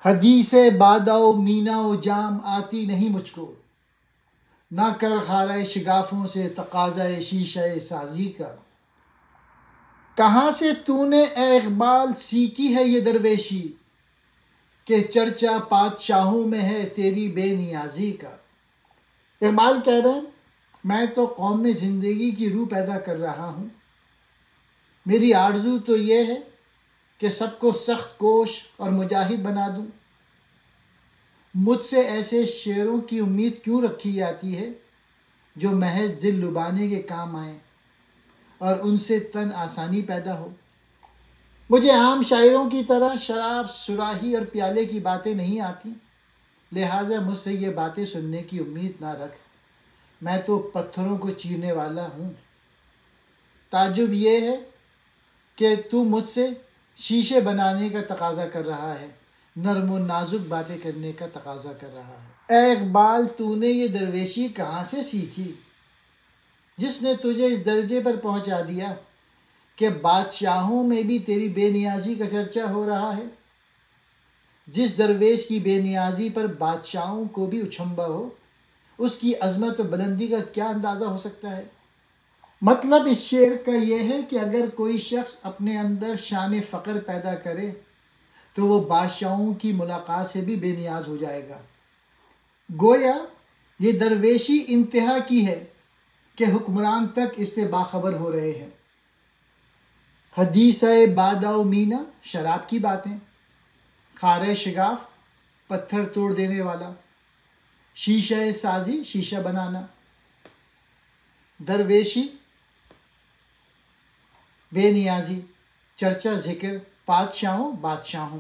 حدیث بادہ و مینا و جام آتی نہیں مجھ کو، نہ کر خارۂ شگافوں سے تقاضۂ شیشہ سازی کا۔ کہاں سے تو نے اے اقبال سیکھی ہے یہ درویشی، کہ چرچا پادشاہوں میں ہے تیری بے نیازی کا۔ اقبال کہہ رہے ہیں میں تو قوم میں زندگی کی روح پیدا کر رہا ہوں، میری آرزو تو یہ ہے کہ سب کو سخت کوش اور مجاہد بنا دوں۔ مجھ سے ایسے شعروں کی امید کیوں رکھی جاتی ہے جو محض دل لبانے کے کام آئیں اور ان سے تن آسانی پیدا ہو۔ مجھے عام شاعروں کی طرح شراب، صراحی اور پیالے کی باتیں نہیں آتی، لہٰذا مجھ سے یہ باتیں سننے کی امید نہ رکھ، میں تو پتھروں کو چیرنے والا ہوں۔ تعجب یہ ہے کہ تو مجھ سے شیشے بنانے کا تقاضا کر رہا ہے، نرم و نازک باتیں کرنے کا تقاضا کر رہا ہے۔ اے اقبال تو نے یہ درویشی کہاں سے سیکھی، جس نے تجھے اس درجے پر پہنچا دیا کہ بادشاہوں میں بھی تیری بے نیازی کا چرچا ہو رہا ہے۔ جس درویش کی بے نیازی پر بادشاہوں کو بھی اچھمبا ہو، اس کی عظمت و بلندی کا کیا اندازہ ہو سکتا ہے۔ مطلب اس شعر کا یہ ہے کہ اگر کوئی شخص اپنے اندر شان فقر پیدا کرے تو وہ بادشاہوں کی ملاقات سے بھی بے نیاز ہو جائے گا۔ گویا یہ درویشی انتہا کی ہے کہ حکمران تک اس سے باخبر ہو رہے ہیں۔ حدیث بادہ و مینا شراب کی باتیں، خارۂ شگاف پتھر توڑ دینے والا، شیشہ سازی شیشہ بنانا، درویشی بے نیازی، چرچا ذکر بادشاہوں